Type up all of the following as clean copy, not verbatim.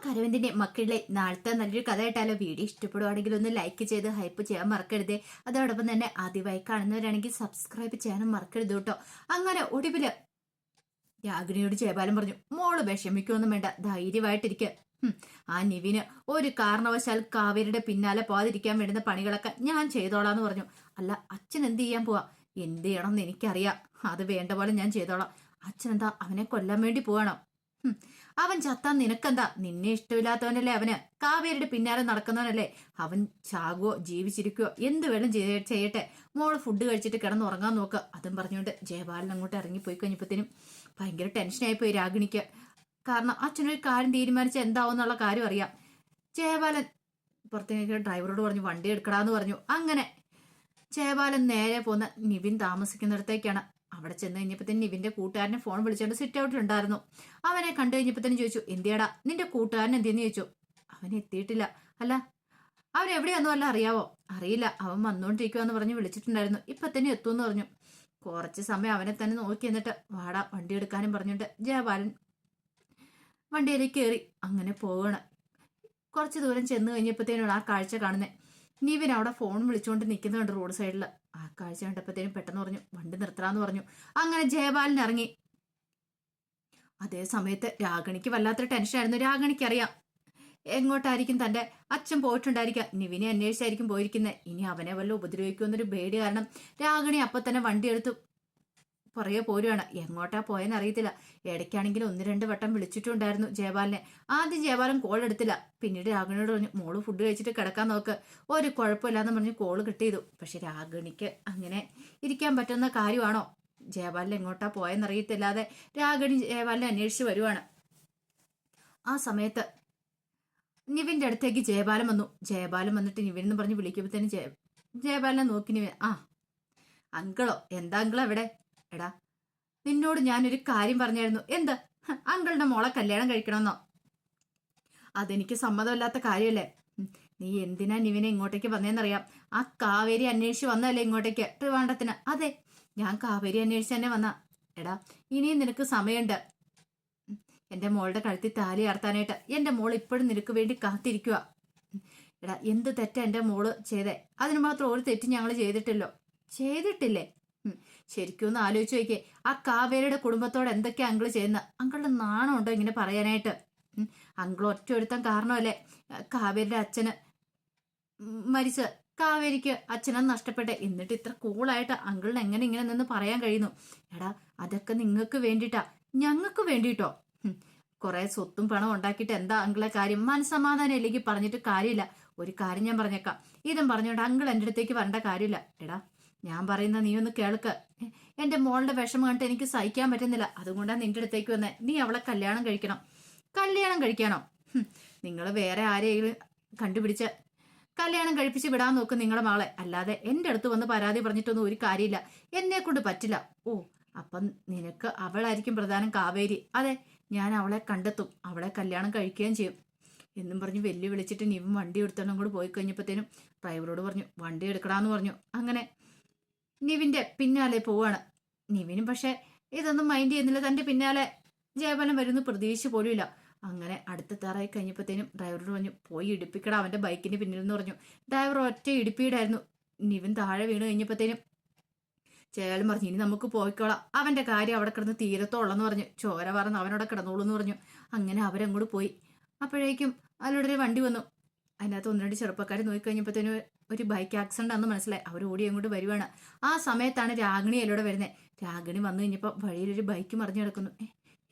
നമുക്ക് അരവിന്ദിന്റെ മക്കളിലെ നാളത്തെ നല്ലൊരു കഥ കേട്ടാലോ? വീഡിയോ ഇഷ്ടപ്പെടുവാണെങ്കിൽ ഒന്ന് ലൈക്ക് ചെയ്ത് ഹൈപ്പ് ചെയ്യാൻ മറക്കരുതേ. അതോടൊപ്പം തന്നെ ആദ്യമായി കാണുന്നവരാണെങ്കിൽ സബ്സ്ക്രൈബ് ചെയ്യാനും മറക്കരുത് കേട്ടോ. അങ്ങനെ ഒടുവില് രാഗിണിയോട് ജയപാലൻ പറഞ്ഞു, മോള് വിഷമിക്കൊന്നും വേണ്ട, ധൈര്യമായിട്ടിരിക്കുക. ആ നിവിന് ഒരു കാരണവശാൽ കാവേരിയുടെ പിന്നാലെ പോകാതിരിക്കാൻ വേണ്ടുന്ന പണികളൊക്കെ ഞാൻ ചെയ്തോളാന്ന് പറഞ്ഞു. അല്ല, അച്ഛൻ എന്ത് ചെയ്യാൻ പോവാ? എന്ത് ചെയ്യണമെന്ന് എനിക്കറിയാം, അത് വേണ്ട പോലെ ഞാൻ ചെയ്തോളാം. അച്ഛൻ എന്താ അവനെ കൊല്ലാൻ വേണ്ടി പോവാണോ? അവൻ ചത്താൻ നിനക്കെന്താ? നിന്നെ ഇഷ്ടമില്ലാത്തവനല്ലേ അവന്? കാവേരിയുടെ പിന്നാലെ നടക്കുന്നവനല്ലേ അവൻ? ചാകുവോ ജീവിച്ചിരിക്കുവോ എന്ത് വേണം ചെയ്യട്ടെ. മോള് ഫുഡ് കഴിച്ചിട്ട് കിടന്ന് ഉറങ്ങാൻ നോക്ക്. അതും പറഞ്ഞുകൊണ്ട് ജയപാലൻ അങ്ങോട്ട് ഇറങ്ങിപ്പോയി കഴിഞ്ഞപ്പോഴത്തേനും ഭയങ്കര ടെൻഷനായിപ്പോയി രാഗിണിക്ക്. കാരണം അച്ഛനൊരു കാര്യം തീരുമാനിച്ച എന്താവും എന്നുള്ള കാര്യം അറിയാം. ജയപാലൻ പുറത്തേക്ക് ഡ്രൈവറോട് പറഞ്ഞു വണ്ടി എടുക്കടാന്ന് പറഞ്ഞു. അങ്ങനെ ജയപാലൻ നേരെ പോന്ന നിവിൻ താമസിക്കുന്നിടത്തേക്കാണ്. അവിടെ ചെന്ന് കഴിഞ്ഞപ്പോ തന്നെ നിവിന്റെ കൂട്ടുകാരനെ ഫോൺ വിളിച്ചോണ്ട് സിറ്റ് ഔട്ടിലുണ്ടായിരുന്നു. അവനെ കണ്ടു കഴിഞ്ഞപ്പോ തന്നെ ചോദിച്ചു, എന്തിയാടാ നിന്റെ കൂട്ടുകാരൻ എന്തിയെന്ന് ചോദിച്ചു. അവൻ എത്തിയിട്ടില്ല. അല്ല, അവൻ എവിടെയാന്നും അല്ല അറിയാവോ? അറിയില്ല, അവൻ വന്നോണ്ടിരിക്കുവാന്ന് പറഞ്ഞ് വിളിച്ചിട്ടുണ്ടായിരുന്നു, ഇപ്പൊ തന്നെ എത്തുമെന്ന് പറഞ്ഞു. കുറച്ച് സമയം അവനെ തന്നെ നോക്കി എന്നിട്ട് വാടാ വണ്ടി എടുക്കാനും പറഞ്ഞിട്ട് ജയപാലൻ വണ്ടിയിലേക്ക് കയറി അങ്ങനെ പോവാണ്. കുറച്ച് ദൂരം ചെന്ന് കഴിഞ്ഞപ്പോഴത്തേനും ആ കാഴ്ച കാണുന്നത് നിവിൻ അവിടെ ഫോൺ വിളിച്ചുകൊണ്ട് നിൽക്കുന്നുണ്ട് റോഡ് സൈഡിൽ. ആ കാഴ്ച കണ്ടപ്പോഴത്തേനും പെട്ടെന്ന് പറഞ്ഞു വണ്ടി നിർത്തലാന്ന് പറഞ്ഞു. അങ്ങനെ ജയപാലൻ ഇറങ്ങി. അതേ സമയത്ത് രാഗിണിക്ക് വല്ലാത്തൊരു ടെൻഷനായിരുന്നു. രാഗിണിക്ക് അറിയാം എങ്ങോട്ടായിരിക്കും തന്റെ അച്ഛൻ പോയിട്ടുണ്ടായിരിക്കാം. നിവിനെ അന്വേഷിച്ചായിരിക്കും പോയിരിക്കുന്നത്. ഇനി അവനെ വല്ല ഉപദ്രവിക്കുമെന്നൊരു പേടി കാരണം രാഗിണി അപ്പൊ തന്നെ വണ്ടി എടുത്തു പുറകെ പോരുവാണ്. എങ്ങോട്ടാ പോയെന്ന് അറിയത്തില്ല. ഇടയ്ക്കാണെങ്കിൽ 1-2 വട്ടം വിളിച്ചിട്ടുണ്ടായിരുന്നു ജയപാലിനെ. ആദ്യം ജയപാലൻ കോൾ എടുത്തില്ല. പിന്നീട് രാഗിണിയോട് പറഞ്ഞു, മോള് ഫുഡ് കഴിച്ചിട്ട് കിടക്കാൻ നോക്ക്, ഒരു കുഴപ്പമില്ലാന്ന് പറഞ്ഞ് കോള് കിട്ട് ചെയ്തു. പക്ഷെ രാഗിണിക്ക് അങ്ങനെ ഇരിക്കാൻ പറ്റുന്ന കാര്യമാണോ? ജയപാലൻ എങ്ങോട്ടാ പോയെന്നറിയത്തില്ലാതെ രാഗിണി ജയപാലിനെ അന്വേഷിച്ച് വരുവാണ്. ആ സമയത്ത് നിവിന്റെ അടുത്തേക്ക് ജയപാലൻ വന്നു. ജയപാലൻ വന്നിട്ട് നിവിൻ എന്ന് പറഞ്ഞ് വിളിക്കുമ്പോഴത്തേനും ജയപാലനെ നോക്കി നിവിൻ, ആ അങ്കിളോ? എന്താ അങ്കിൾ എവിടെ? എടാ, നിന്നോട് ഞാനൊരു കാര്യം പറഞ്ഞായിരുന്നു. എന്ത്? അങ്കിളുടെ മോളെ കല്യാണം കഴിക്കണമെന്നോ? അതെനിക്ക് സമ്മതമല്ലാത്ത കാര്യമല്ലേ? നീ എന്തിനാ നിവിനെ ഇങ്ങോട്ടേക്ക് വന്നേന്നറിയാം. ആ കാവേരി അന്വേഷിച്ച് വന്നല്ലേ ഇങ്ങോട്ടേക്ക്, ട്രിവാൻഡ്രത്തിന്? അതെ, ഞാൻ കാവേരി അന്വേഷിച്ച് തന്നെ വന്ന. എടാ, ഇനിയും നിനക്ക് സമയമുണ്ട് എന്റെ മോളുടെ കഴുത്തിൽ താലി അർത്താനായിട്ട്. എന്റെ മോൾ ഇപ്പോഴും നിനക്ക് വേണ്ടി കാത്തിരിക്കുക. എടാ, എന്ത് തെറ്റാ എന്റെ മോള് ചെയ്തേ? അതിന് മാത്രം ഒരു തെറ്റ് ഞങ്ങൾ ചെയ്തിട്ടില്ലേ? ശരിക്കും ഒന്ന് ആലോചിച്ച് നോക്കിയേ, ആ കാവേരിയുടെ കുടുംബത്തോട് എന്തൊക്കെയാ അങ്കിള് ചെയ്യുന്ന? അങ്കിളുടെ നാണമുണ്ടോ ഇങ്ങനെ പറയാനായിട്ട്? അങ്കിൾ ഒറ്റ കാരണമല്ലേ കാവേരിയുടെ അച്ഛന് മരിച്ച് കാവേരിക്ക് അച്ഛനെ നഷ്ടപ്പെട്ടെ. എന്നിട്ട് ഇത്ര കൂളായിട്ട് അങ്കിളിന് എങ്ങനെ ഇങ്ങനെ നിന്ന് പറയാൻ കഴിയുന്നു? എടാ, അതൊക്കെ നിങ്ങൾക്ക് വേണ്ടിയിട്ടാ, ഞങ്ങൾക്ക് വേണ്ടിയിട്ടോ? കുറെ സ്വത്തും പണം ഉണ്ടാക്കിയിട്ട് എന്താ അങ്കിളെ കാര്യം? മനസ്സമാധാനം ഇല്ലെങ്കിൽ പറഞ്ഞിട്ട് കാര്യമില്ല. ഒരു കാര്യം ഞാൻ പറഞ്ഞേക്കാം, ഇതും പറഞ്ഞോണ്ട് അങ്കിൾ എൻ്റെ അടുത്തേക്ക് വരേണ്ട കാര്യമില്ല. എടാ, ഞാൻ പറയുന്ന നീ ഒന്ന് കേൾക്ക്. എന്റെ മോളുടെ വിഷമം കണ്ടിട്ട് എനിക്ക് സഹിക്കാൻ പറ്റുന്നില്ല. അതുകൊണ്ടാണ് നിന്റെ അടുത്തേക്ക് വന്നേ. നീ അവളെ കല്യാണം കഴിക്കണം. കല്യാണം കഴിക്കാനോ? നിങ്ങൾ വേറെ ആരെയും കണ്ടുപിടിച്ച് കല്യാണം കഴിപ്പിച്ച് വിടാൻ നോക്കും നിങ്ങളുടെ മകളെ. അല്ലാതെ എന്റെ അടുത്ത് വന്ന് പരാതി പറഞ്ഞിട്ടൊന്നും ഒരു കാര്യമില്ല. എന്നെ കൊണ്ട് പറ്റില്ല. ഓ, അപ്പം നിനക്ക് അവളായിരിക്കും പ്രധാനം, കാവേരി? അതെ, ഞാൻ അവളെ കണ്ടെത്തും, അവളെ കല്യാണം കഴിക്കുകയും ചെയ്യും എന്നും പറഞ്ഞ് വെല്ലുവിളിച്ചിട്ട് നിവും വണ്ടി എടുത്തോണ്ടും കൂടെ പോയി കഴിഞ്ഞപ്പോഴത്തേനും ഡ്രൈവറോട് പറഞ്ഞു വണ്ടി എടുക്കടാന്ന് പറഞ്ഞു. അങ്ങനെ നിവിന്റെ പിന്നാലെ പോവാണ്. നിവിനും പക്ഷെ ഇതൊന്നും മൈൻഡ് ചെയ്യുന്നില്ല. തന്റെ പിന്നാലെ ജയപാലൻ വരുന്നു പ്രതീക്ഷ പോലും ഇല്ല. അങ്ങനെ അടുത്തെത്താറായി കഴിഞ്ഞപ്പോഴത്തേനും ഡ്രൈവറോട് പറഞ്ഞു പോയി ഇടിപ്പിക്കട അവന്റെ ബൈക്കിന്റെ പിന്നിൽ എന്ന് പറഞ്ഞു. ഡ്രൈവർ ഒറ്റ ഇടിപ്പിയിടായിരുന്നു. നിവിൻ താഴെ വീണ് കഴിഞ്ഞപ്പോഴത്തേനും ജയപാലൻ പറഞ്ഞു ഇനി നമുക്ക് പോയിക്കോളാം, അവന്റെ കാര്യം അവിടെ കിടന്ന് തീരത്തോളെന്ന് പറഞ്ഞു. ചോര പറഞ്ഞ് അവനോടെ കിടന്നോളൂ എന്ന് പറഞ്ഞു. അങ്ങനെ അവരങ്ങോട്ട് പോയി. അപ്പോഴേക്കും അതിലൂടെ ഒരു വണ്ടി വന്നു. അതിനകത്ത് 1-2 ചെറുപ്പക്കാർ നോക്കിക്കഴിഞ്ഞപ്പോഴത്തേനും ഒരു ബൈക്ക് ആക്സിഡന്റ് ആണെന്ന് മനസ്സിലായി. അവർ ഓടി അങ്ങോട്ട് വരുവാണ്. ആ സമയത്താണ് രാഗിണി അതിലൂടെ വരുന്നത്. രാഗിണി വന്നു കഴിഞ്ഞപ്പോൾ വഴിയിലൊരു ബൈക്ക് മറിഞ്ഞു കിടക്കുന്നു.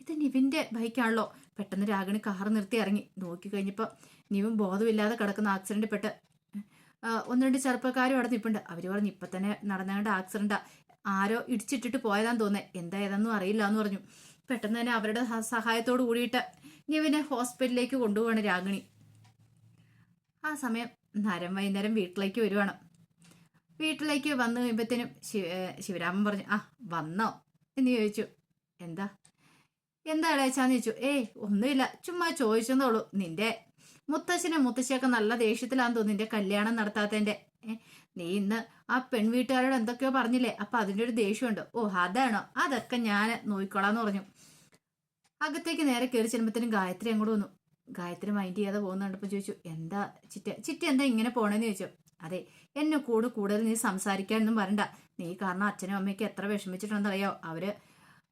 ഇത് നിവിന്റെ ബൈക്കാണല്ലോ. പെട്ടെന്ന് രാഗിണി കാർ നിർത്തി ഇറങ്ങി നോക്കി കഴിഞ്ഞപ്പോൾ നിവിൻ ബോധമില്ലാതെ കിടക്കുന്ന ആക്സിഡന്റ് പെട്ട് 1-2 ചെറുപ്പക്കാരും അവിടെ നിൽപ്പുണ്ട്. അവർ പറഞ്ഞു ഇപ്പൊ തന്നെ നടന്നേണ്ട ആക്സിഡന്റാ, ആരോ ഇടിച്ചിട്ടിട്ട് പോയതാന്ന് തോന്നേ, എന്താ ഏതെന്നും അറിയില്ല എന്ന് പറഞ്ഞു. പെട്ടെന്ന് തന്നെ അവരുടെ സഹായത്തോട് കൂടിയിട്ട് നിവിനെ ഹോസ്പിറ്റലിലേക്ക് കൊണ്ടുപോവാണ് രാഗിണി. ആ സമയം വൈകുന്നേരം വീട്ടിലേക്ക് വരുവാണ്. വീട്ടിലേക്ക് വന്നു കഴിയുമ്പോഴത്തേനും ശിവരാമൻ പറഞ്ഞു ആ വന്നോ എന്ന് ചോദിച്ചു. എന്താ ഇളയച്ചാന്ന് ചോദിച്ചു. ഒന്നുമില്ല, ചുമ്മാ ചോദിച്ചെന്നുള്ളൂ. നിന്റെ മുത്തശ്ശനും മുത്തശ്ശിയൊക്കെ നല്ല ദേഷ്യത്തിലാന്ന് തോന്നുന്നു നിന്റെ കല്യാണം നടത്താത്തതിന്റെ. നീ ഇന്ന് ആ പെൺവീട്ടുകാരോട് എന്തൊക്കെയോ പറഞ്ഞില്ലേ, അപ്പൊ അതിന്റെ ഒരു ദേഷ്യമുണ്ട്. ഓ അതാണോ? അതൊക്കെ ഞാൻ നോക്കിക്കോളാന്ന് പറഞ്ഞു. അകത്തേക്ക് നേരെ കയറി ചെല്ലുമ്പോഴത്തേനും ഗായത്രി അങ്ങോട്ട് വന്നു. ഗായത്രി മൈൻഡ് ചെയ്യാതെ പോകുന്നുണ്ടപ്പോൾ ചോദിച്ചു, എന്താ ചിറ്റ എന്താ ഇങ്ങനെ പോണേന്ന് ചോദിച്ചു. അതെ, എന്നെ കൂടുതൽ നീ സംസാരിക്കാനൊന്നും വരണ്ട. നീ കാരണം അച്ഛനും അമ്മയ്ക്ക് എത്ര വിഷമിച്ചിട്ടുണ്ടെന്നറിയോ? അവര്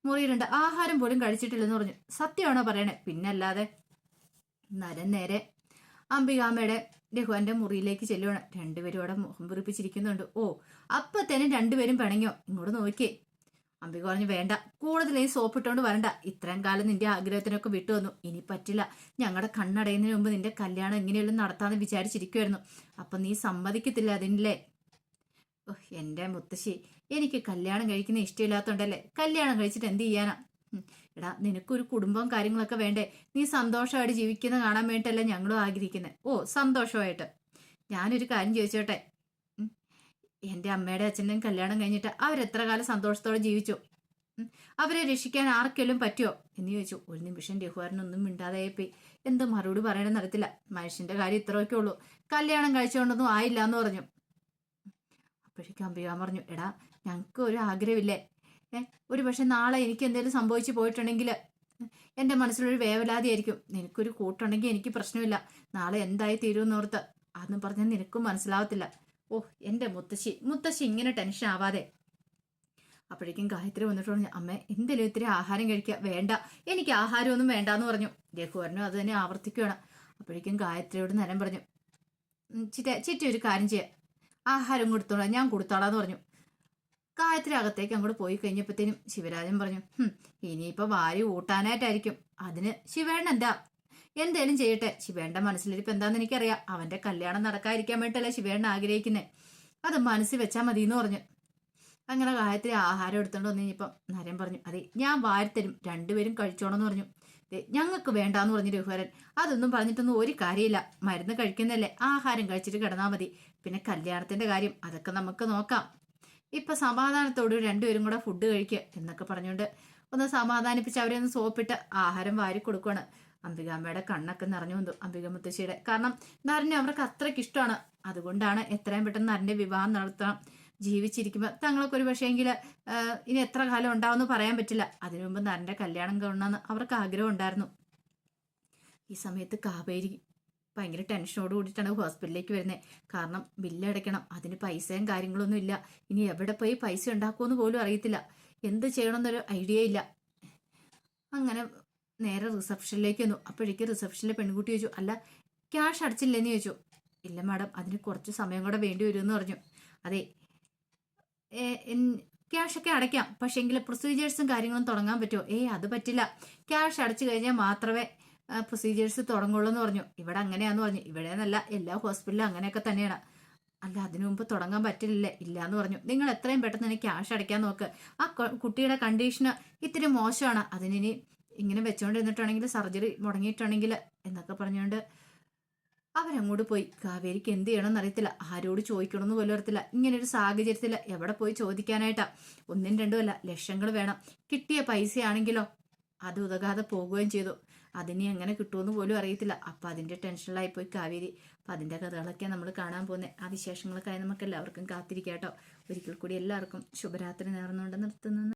മുറിയിലുണ്ട്, ആഹാരം പോലും കഴിച്ചിട്ടില്ലെന്ന് പറഞ്ഞു. സത്യമാണോ പറയണേ? പിന്നല്ലാതെ. നരൻ നേരെ അംബികാമ്മയുടെ രഘുവന്റെ മുറിയിലേക്ക് ചെല്ലുവാണ്. രണ്ടുപേരും അവിടെ മുഖം വീർപ്പിച്ചിരിക്കുന്നുണ്ട്. ഓ, അപ്പത്തേനും രണ്ടുപേരും പിണങ്ങിയോ? ഇങ്ങോട്ട് നോക്കിയേ. അംബിക പറഞ്ഞു, വേണ്ട, കൂടുതൽ ഈ സോപ്പിട്ടോണ്ട് വരണ്ട. ഇത്രയും കാലം നിന്റെ ആഗ്രഹത്തിനൊക്കെ വിട്ടു വന്നു, ഇനി പറ്റില്ല. ഞങ്ങളുടെ കണ്ണടയുന്നതിന് മുമ്പ് നിന്റെ കല്യാണം എങ്ങനെയെങ്കിലും നടത്താന്ന് വിചാരിച്ചിരിക്കുമായിരുന്നു. അപ്പൊ നീ സമ്മതിക്കത്തില്ല അതിനല്ലേ? എന്റെ മുത്തശ്ശി, എനിക്ക് കല്യാണം കഴിക്കുന്ന ഇഷ്ടമില്ലാത്തോണ്ടല്ലേ. കല്യാണം കഴിച്ചിട്ട് എന്ത് ചെയ്യാനാ? എടാ, നിനക്കൊരു കുടുംബവും കാര്യങ്ങളൊക്കെ വേണ്ടേ? നീ സന്തോഷമായിട്ട് ജീവിക്കുന്ന കാണാൻ വേണ്ടിട്ടല്ലേ ഞങ്ങളും ആഗ്രഹിക്കുന്നത്. ഓ, സന്തോഷമായിട്ട്. ഞാനൊരു കാര്യം ചോദിച്ചോട്ടെ, എന്റെ അമ്മയുടെ അച്ഛൻ്റെയും കല്യാണം കഴിഞ്ഞിട്ട് അവരെത്ര കാലം സന്തോഷത്തോടെ ജീവിച്ചു? അവരെ രക്ഷിക്കാൻ ആർക്കെങ്കിലും പറ്റുമോ എന്ന് ചോദിച്ചു. ഒരു നിമിഷം രഘുവരനൊന്നും മിണ്ടാതെയായിപ്പോയി. എന്ത് മറുപടി പറയണമെന്ന് അറിയത്തില്ല. മനുഷ്യന്റെ കാര്യം ഇത്രയൊക്കെ ഉള്ളൂ, കല്യാണം കഴിച്ചുകൊണ്ടൊന്നും ആയില്ല എന്ന് പറഞ്ഞു. അപ്പോഴേക്കും അംബിക പറഞ്ഞു, എടാ, ഞങ്ങൾക്ക് ഒരു ആഗ്രഹമില്ലേ? ഒരു പക്ഷെ നാളെ എനിക്ക് എന്തെങ്കിലും സംഭവിച്ചു പോയിട്ടുണ്ടെങ്കിൽ എൻ്റെ മനസ്സിലൊരു വേവലാതിയായിരിക്കും. നിനക്കൊരു കൂട്ടുണ്ടെങ്കിൽ എനിക്ക് പ്രശ്നമില്ല. നാളെ എന്തായി തീരുമെന്നോർത്ത് അതെന്ന് പറഞ്ഞാൽ നിനക്കും മനസ്സിലാവത്തില്ല. ഓ, എൻ്റെ മുത്തശ്ശി ഇങ്ങനെ ടെൻഷൻ ആവാതെ. അപ്പോഴേക്കും ഗായത്രി വന്നിട്ട് പറഞ്ഞു, അമ്മ എന്തെങ്കിലും ഇത്തിരി ആഹാരം കഴിക്കുക. വേണ്ട, എനിക്ക് ആഹാരമൊന്നും വേണ്ടാന്ന് പറഞ്ഞു. രഘുവരനും അത് തന്നെ ആവർത്തിക്കുകയാണ്. അപ്പോഴേക്കും ഗായത്രിയോട് നരൻ പറഞ്ഞു, ചിറ്റ ഒരു കാര്യം ചെയ്യാം, ആഹാരം കൊടുത്തോളാം, ഞാൻ കൊടുത്തോളാന്ന് പറഞ്ഞു. ഗായത്രി അകത്തേക്ക് അങ്ങോട്ട് പോയി കഴിഞ്ഞപ്പോഴത്തേനും ശിവരാജൻ പറഞ്ഞു, ഇനിയിപ്പോ വാരി ഊട്ടാനായിട്ടായിരിക്കും. അതിന് ശിവേണ്ണ എന്തേലും ചെയ്യട്ടെ. ശിവേണ്ട മനസ്സിലിരിപ്പ് എന്താന്ന് എനിക്കറിയാം. അവന്റെ കല്യാണം നടക്കാതിരിക്കാൻ വേണ്ടിട്ടല്ലേ ശിവേണ്ണ ആഗ്രഹിക്കുന്നത്. അത് മനസ്സിൽ വെച്ചാൽ മതി എന്ന് പറഞ്ഞു. അങ്ങനെ ഗായത്രി ആഹാരം എടുത്തോണ്ട് വന്നു കഴിഞ്ഞപ്പം നരൻ പറഞ്ഞു, അതെ, ഞാൻ വാരിത്തരും, രണ്ടുപേരും കഴിച്ചോണെന്ന് പറഞ്ഞു. ഞങ്ങൾക്ക് വേണ്ടാന്ന് പറഞ്ഞു രഘുവരൻ. അതൊന്നും പറഞ്ഞിട്ടൊന്നും ഒരു കാര്യമില്ല, മരുന്ന് കഴിക്കുന്നല്ലേ, ആഹാരം കഴിച്ചിട്ട് കിടന്നാൽ മതി. പിന്നെ കല്യാണത്തിന്റെ കാര്യം അതൊക്കെ നമുക്ക് നോക്കാം. ഇപ്പൊ സമാധാനത്തോട് രണ്ടുപേരും കൂടെ ഫുഡ് കഴിക്കുക എന്നൊക്കെ പറഞ്ഞുകൊണ്ട് ഒന്ന് സമാധാനിപ്പിച്ച് അവരെ ഒന്ന് സോപ്പിട്ട് ആഹാരം വാരി കൊടുക്കുകയാണ്. അംബികാമ്മയുടെ കണ്ണൊക്കെ നിറഞ്ഞു വന്നു, അംബിക മുത്തശ്ശിയുടെ. കാരണം നരനെ അവർക്ക് അത്രയ്ക്ക് ഇഷ്ടമാണ്. അതുകൊണ്ടാണ് എത്രയും പെട്ടെന്ന് നരന്റെ വിവാഹം നടത്തണം. ജീവിച്ചിരിക്കുമ്പോൾ തങ്ങൾക്ക് ഒരു പക്ഷേങ്കിൽ ഇനി എത്ര കാലം ഉണ്ടാവുമെന്ന് പറയാൻ പറ്റില്ല. അതിനു മുമ്പ് നരന്റെ കല്യാണം കാണണമെന്ന് അവർക്ക് ആഗ്രഹം ഉണ്ടായിരുന്നു. ഈ സമയത്ത് കാവേരി ഭയങ്കര ടെൻഷനോട് കൂടിയിട്ടാണ് ഹോസ്പിറ്റലിലേക്ക് വരുന്നത്. കാരണം ബില്ല് അടയ്ക്കണം, അതിന് പൈസയും കാര്യങ്ങളൊന്നും ഇല്ല. ഇനി എവിടെ പോയി പൈസ ഉണ്ടാക്കുമെന്ന് പോലും അറിയത്തില്ല. എന്ത് ചെയ്യണമെന്നൊരു ഐഡിയ ഇല്ല. അങ്ങനെ നേരെ റിസപ്ഷനിലേക്ക് വന്നു. അപ്പോഴേക്ക് റിസപ്ഷനിലെ പെൺകുട്ടി ചോദിച്ചു, അല്ല, ക്യാഷ് അടച്ചില്ലെന്ന് ചോദിച്ചു. ഇല്ല മാഡം, അതിന് കുറച്ച് സമയം കൂടെ വേണ്ടി വരുമെന്ന് പറഞ്ഞു. അതെ, ക്യാഷൊക്കെ അടയ്ക്കാം, പക്ഷേങ്കിൽ പ്രൊസീജിയേഴ്സും കാര്യങ്ങളും തുടങ്ങാൻ പറ്റുമോ? അത് പറ്റില്ല, ക്യാഷ് അടച്ചു കഴിഞ്ഞാൽ മാത്രമേ പ്രൊസീജിയേഴ്സ് തുടങ്ങുള്ളൂ എന്ന് പറഞ്ഞു. ഇവിടെ അങ്ങനെയാന്ന് പറഞ്ഞു. ഇവിടെ എന്നല്ല, എല്ലാ ഹോസ്പിറ്റലിലും അങ്ങനെയൊക്കെ തന്നെയാണ്. അല്ല, അതിനു മുമ്പ് തുടങ്ങാൻ പറ്റില്ലേ? ഇല്ല എന്ന് പറഞ്ഞു. നിങ്ങൾ എത്രയും പെട്ടെന്ന് തന്നെ ക്യാഷ് അടയ്ക്കാൻ നോക്ക്. ആ കുട്ടിയുടെ കണ്ടീഷന് ഇത്തിരി മോശമാണ്, അതിനി ഇങ്ങനെ വെച്ചോണ്ടിരുന്നിട്ടാണെങ്കിൽ സർജറി മുടങ്ങിയിട്ടുണ്ടെങ്കിൽ എന്നൊക്കെ പറഞ്ഞുകൊണ്ട് അവരങ്ങോട്ട് പോയി. കാവേരിക്ക് എന്ത് ചെയ്യണമെന്ന് അറിയത്തില്ല, ആരോട് ചോദിക്കണമെന്ന് പോലും അറിയത്തില്ല. ഇങ്ങനൊരു സാഹചര്യത്തിൽ എവിടെ പോയി ചോദിക്കാനായിട്ടാ? ഒന്നും രണ്ടും അല്ല, ലക്ഷങ്ങൾ വേണം. കിട്ടിയ പൈസയാണെങ്കിലോ അത് ഉതകാതെ പോകുകയും ചെയ്തു. അതിനി എങ്ങനെ കിട്ടുമെന്ന് പോലും അറിയത്തില്ല. അപ്പം അതിൻ്റെ ടെൻഷനിലായി പോയി കാവേരി. അപ്പം അതിൻ്റെ കഥകളൊക്കെ നമ്മൾ കാണാൻ പോകുന്നത്. ആ വിശേഷങ്ങളൊക്കെ നമുക്ക് എല്ലാവർക്കും കാത്തിരിക്കാം കേട്ടോ. ഒരിക്കൽ കൂടി എല്ലാവർക്കും ശുഭരാത്രി നേർന്നുകൊണ്ട് നിർത്തുന്നു.